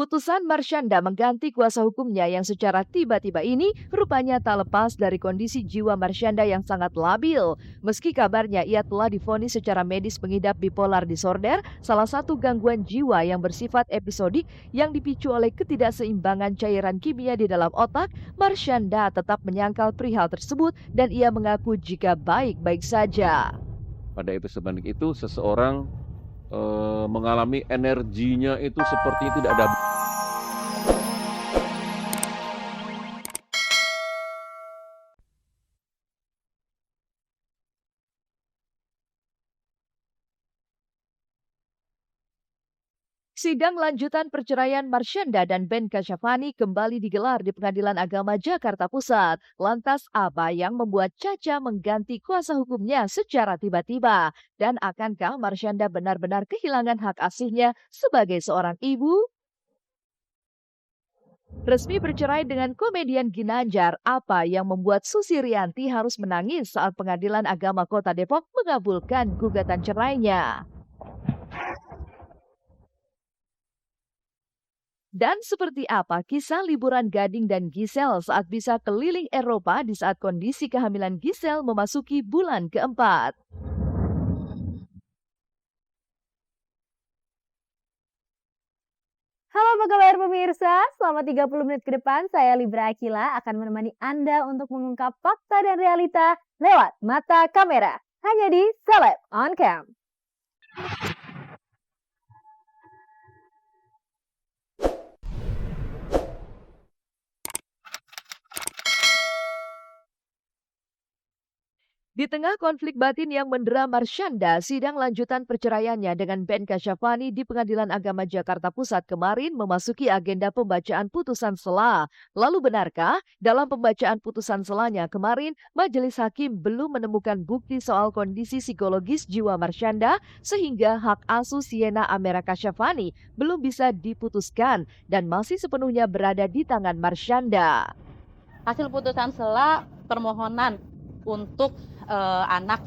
Putusan Marshanda mengganti kuasa hukumnya yang secara tiba-tiba ini rupanya tak lepas dari kondisi jiwa Marshanda yang sangat labil. Meski kabarnya ia telah divonis secara medis mengidap bipolar disorder, salah satu gangguan jiwa yang bersifat episodik yang dipicu oleh ketidakseimbangan cairan kimia di dalam otak, Marshanda tetap menyangkal perihal tersebut dan ia mengaku jika baik-baik saja. Pada episode itu seseorang mengalami energinya itu seperti tidak ada. Sidang lanjutan perceraian Marshanda dan Ben Kasyafani kembali digelar di Pengadilan Agama Jakarta Pusat. Lantas apa yang membuat Caca mengganti kuasa hukumnya secara tiba-tiba? Dan akankah Marshanda benar-benar kehilangan hak asihnya sebagai seorang ibu? Resmi bercerai dengan komedian Ginanjar, apa yang membuat Susi Rianti harus menangis saat Pengadilan Agama Kota Depok mengabulkan gugatan cerainya? Dan seperti apa kisah liburan Gading dan Gisel saat bisa keliling Eropa di saat kondisi kehamilan Gisel memasuki bulan keempat? Halo apa kabar pemirsa? Selama 30 menit ke depan saya Libra Akila akan menemani Anda untuk mengungkap fakta dan realita lewat mata kamera. Hanya di Celeb on Cam. Di tengah konflik batin yang mendera Marshanda, sidang lanjutan perceraiannya dengan Ben Kasyafani di Pengadilan Agama Jakarta Pusat kemarin memasuki agenda pembacaan putusan sela. Lalu benarkah dalam pembacaan putusan selanya kemarin, majelis hakim belum menemukan bukti soal kondisi psikologis jiwa Marshanda sehingga hak asuh Sienna Amera Kasyafani belum bisa diputuskan dan masih sepenuhnya berada di tangan Marshanda. Hasil putusan sela permohonan untuk anak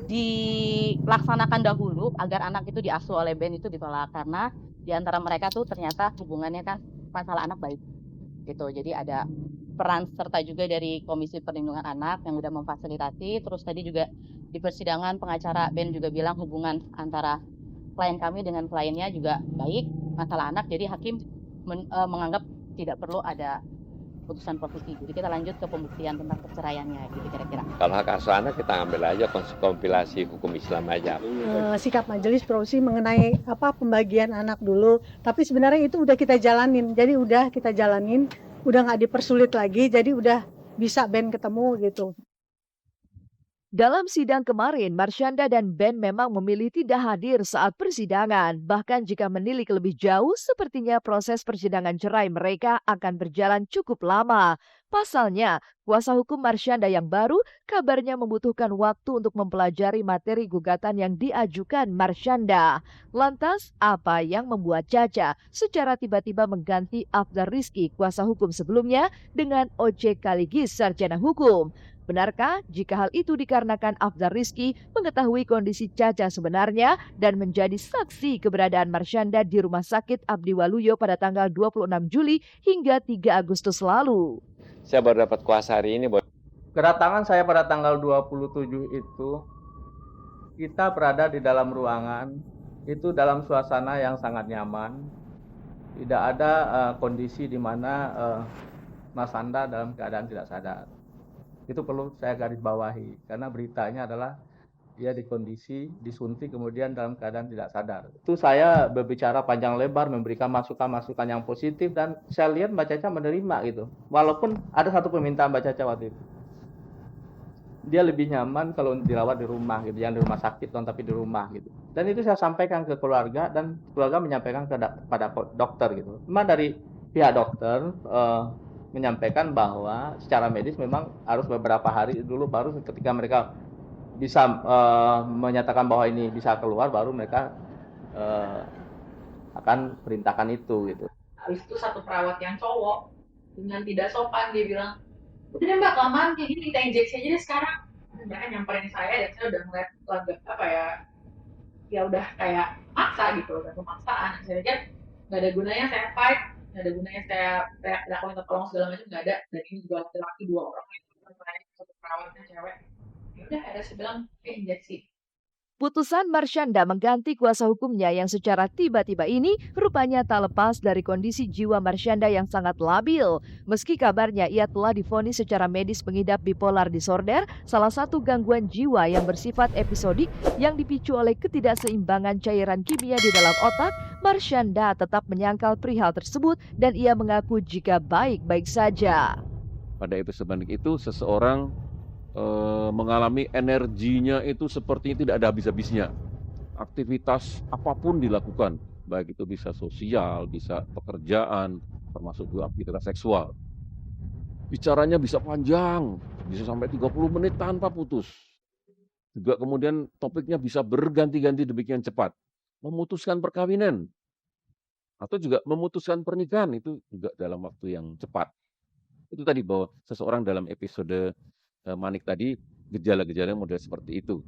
dilaksanakan dahulu agar anak itu diasuh oleh Ben itu ditolak karena di antara mereka tuh ternyata hubungannya kan masalah anak baik gitu. Jadi ada peran serta juga dari Komisi Perlindungan Anak yang udah memfasilitasi. Terus tadi juga di persidangan pengacara Ben juga bilang hubungan antara klien kami dengan kliennya juga baik, masalah anak. Jadi hakim menganggap tidak perlu ada putusan posisi. Jadi kita lanjut ke pembuktian tentang perceraiannya gitu kira-kira. Kalau hak asuh anak kita ambil aja kompilasi hukum Islam aja. Sikap majelis Prosi mengenai pembagian anak dulu, tapi sebenarnya itu udah kita jalanin. Jadi udah kita jalanin, udah nggak dipersulit lagi, jadi udah bisa Ben ketemu gitu. Dalam sidang kemarin, Marshanda dan Ben memang memilih tidak hadir saat persidangan. Bahkan jika menilik lebih jauh, sepertinya proses persidangan cerai mereka akan berjalan cukup lama. Pasalnya, kuasa hukum Marshanda yang baru kabarnya membutuhkan waktu untuk mempelajari materi gugatan yang diajukan Marshanda. Lantas, apa yang membuat Caca secara tiba-tiba mengganti Afdar Rizky, kuasa hukum sebelumnya, dengan OC Kaligis, sarjana hukum? Benarkah jika hal itu dikarenakan Afdar Rizky mengetahui kondisi Caca sebenarnya dan menjadi saksi keberadaan Marshanda di Rumah Sakit Abdi Waluyo pada tanggal 26 Juli hingga 3 Agustus lalu? Saya baru dapat kuasa hari ini. Kedatangan saya pada tanggal 27 itu, kita berada di dalam ruangan, itu dalam suasana yang sangat nyaman. Tidak ada kondisi di mana Mas Anda dalam keadaan tidak sadar. Itu perlu saya garis bawahi, karena beritanya adalah dia di kondisi disuntik kemudian dalam keadaan tidak sadar. Itu saya berbicara panjang lebar, memberikan masukan-masukan yang positif, dan saya lihat Mbak Caca menerima gitu. Walaupun ada satu permintaan Mbak Caca waktu itu. Dia lebih nyaman kalau dirawat di rumah gitu, yang di rumah sakit, tapi di rumah gitu. Dan itu saya sampaikan ke keluarga, dan keluarga menyampaikan kepada dokter gitu. Memang dari pihak dokter menyampaikan bahwa secara medis memang harus beberapa hari dulu, baru ketika mereka bisa menyatakan bahwa ini bisa keluar, baru mereka akan perintahkan itu gitu. Habis itu satu perawat yang cowok dengan tidak sopan dia bilang, udah deh mbak kelamaan kayak gini, kita injeksi aja deh sekarang. Mereka nyamperin saya dan saya udah ngeliat ya udah kayak maksa gitu, udah pemaksaan. Saya pikir nggak ada gunanya saya fight, nggak ada gunanya saya teriak-teriak minta tolong segala macam, nggak ada. Dan ini juga laki-laki 2 orang yang satu perawatnya cewek. Ya udah akhirnya saya bilang injeksi. Putusan Marshanda mengganti kuasa hukumnya yang secara tiba-tiba ini rupanya tak lepas dari kondisi jiwa Marshanda yang sangat labil. Meski kabarnya ia telah divonis secara medis mengidap bipolar disorder, salah satu gangguan jiwa yang bersifat episodik yang dipicu oleh ketidakseimbangan cairan kimia di dalam otak, Marshanda tetap menyangkal perihal tersebut dan ia mengaku jika baik-baik saja. Pada episode panik itu seseorang mengalami energinya itu sepertinya tidak ada habis-habisnya. Aktivitas apapun dilakukan, baik itu bisa sosial, bisa pekerjaan, termasuk juga aktivitas seksual. Bicaranya bisa panjang, bisa sampai 30 menit tanpa putus. Juga kemudian topiknya bisa berganti-ganti demikian cepat. Memutuskan perkawinan, atau juga memutuskan pernikahan itu juga dalam waktu yang cepat. Itu tadi bahwa seseorang dalam episode manik tadi gejala-gejala model seperti itu.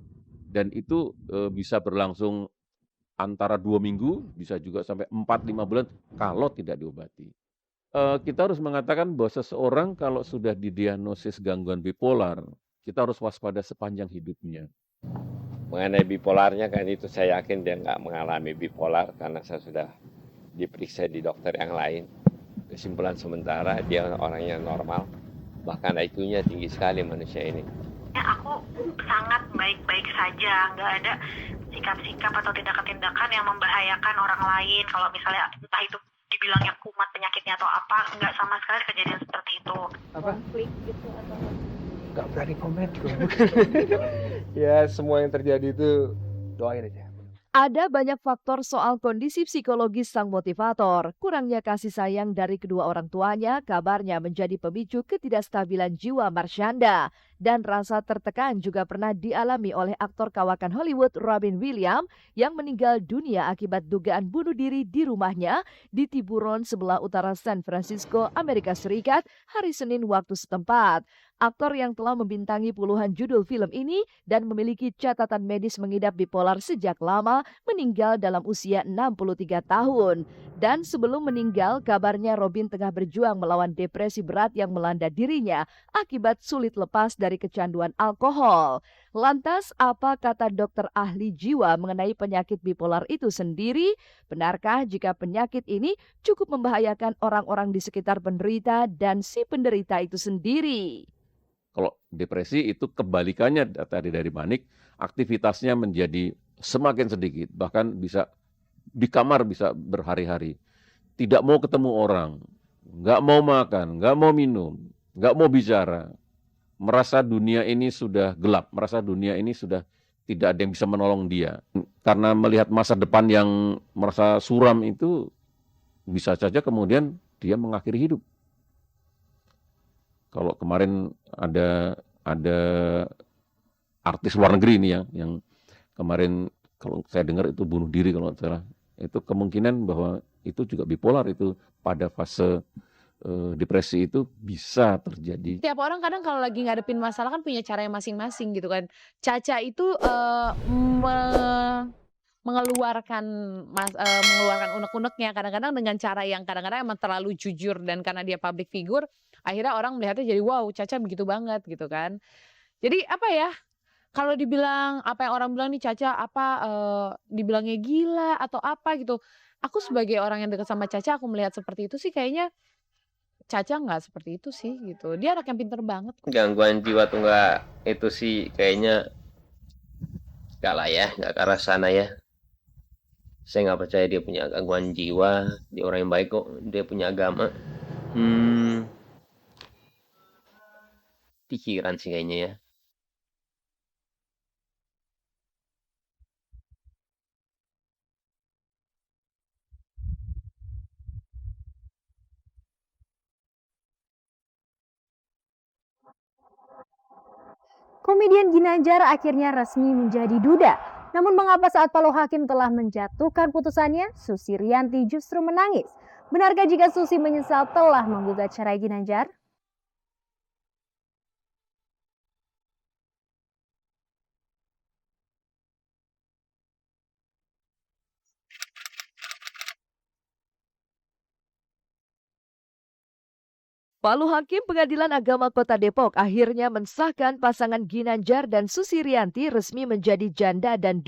Dan itu bisa berlangsung antara 2 minggu, bisa juga sampai 4-5 bulan kalau tidak diobati. Kita harus mengatakan bahwa seseorang kalau sudah didiagnosis gangguan bipolar, kita harus waspada sepanjang hidupnya. Mengenai bipolarnya kan itu saya yakin dia nggak mengalami bipolar karena saya sudah diperiksa di dokter yang lain. Kesimpulan sementara dia orangnya normal, bahkan IQ-nya tinggi sekali manusia ini. Aku sangat baik-baik saja, nggak ada sikap-sikap atau tindakan-tindakan yang membahayakan orang lain. Kalau misalnya entah itu dibilangnya kumat penyakitnya atau apa, nggak sama sekali kejadian seperti itu. Konflik gitu atau Nggak berani komen. Ya semua yang terjadi itu doain aja. Ada banyak faktor soal kondisi psikologis sang motivator. Kurangnya kasih sayang dari kedua orang tuanya kabarnya menjadi pemicu ketidakstabilan jiwa Marshanda. Dan rasa tertekan juga pernah dialami oleh aktor kawakan Hollywood Robin Williams yang meninggal dunia akibat dugaan bunuh diri di rumahnya di Tiburon sebelah utara San Francisco, Amerika Serikat hari Senin waktu setempat. Aktor yang telah membintangi puluhan judul film ini dan memiliki catatan medis mengidap bipolar sejak lama meninggal dalam usia 63 tahun. Dan sebelum meninggal, kabarnya Robin tengah berjuang melawan depresi berat yang melanda dirinya akibat sulit lepas dari kecanduan alkohol. Lantas, apa kata dokter ahli jiwa mengenai penyakit bipolar itu sendiri? Benarkah jika penyakit ini cukup membahayakan orang-orang di sekitar penderita dan si penderita itu sendiri? Kalau depresi itu kebalikannya tadi dari manik, aktivitasnya menjadi semakin sedikit, bahkan bisa di kamar bisa berhari-hari. Tidak mau ketemu orang, nggak mau makan, nggak mau minum, nggak mau bicara. Merasa dunia ini sudah gelap, merasa dunia ini sudah tidak ada yang bisa menolong dia. Karena melihat masa depan yang merasa suram itu, bisa saja kemudian dia mengakhiri hidup. Kalau kemarin ada artis luar negeri ini yang kemarin kalau saya dengar itu bunuh diri kalau tidak salah. Itu kemungkinan bahwa itu juga bipolar itu pada fase depresi itu bisa terjadi. tiap orang kadang kalau lagi ngadepin masalah kan punya cara yang masing-masing gitu kan. Caca itu mengeluarkan unek-uneknya kadang-kadang dengan cara yang kadang-kadang emang terlalu jujur, dan karena dia public figure akhirnya orang melihatnya jadi wow, Caca begitu banget gitu kan. Jadi apa ya, kalau dibilang apa yang orang bilang nih Caca dibilangnya gila atau apa gitu, aku sebagai orang yang dekat sama Caca, aku melihat seperti itu sih kayaknya Caca nggak seperti itu sih gitu. Dia anak yang pinter banget kok. Gangguan jiwa tuh nggak, itu sih kayaknya nggak lah ya, nggak ke arah sana ya. Saya nggak percaya dia punya gangguan jiwa, dia orang yang baik kok, dia punya agama. Pikiran sih kayaknya ya. Komedian Ginanjar akhirnya resmi menjadi duda. Namun mengapa saat Palu Hakim telah menjatuhkan putusannya, Susi Rianti justru menangis? Benarkah jika Susi menyesal telah menggugat cerai Ginanjar? Palu Hakim Pengadilan Agama Kota Depok akhirnya mensahkan pasangan Ginanjar dan Susi Rianti resmi menjadi janda dan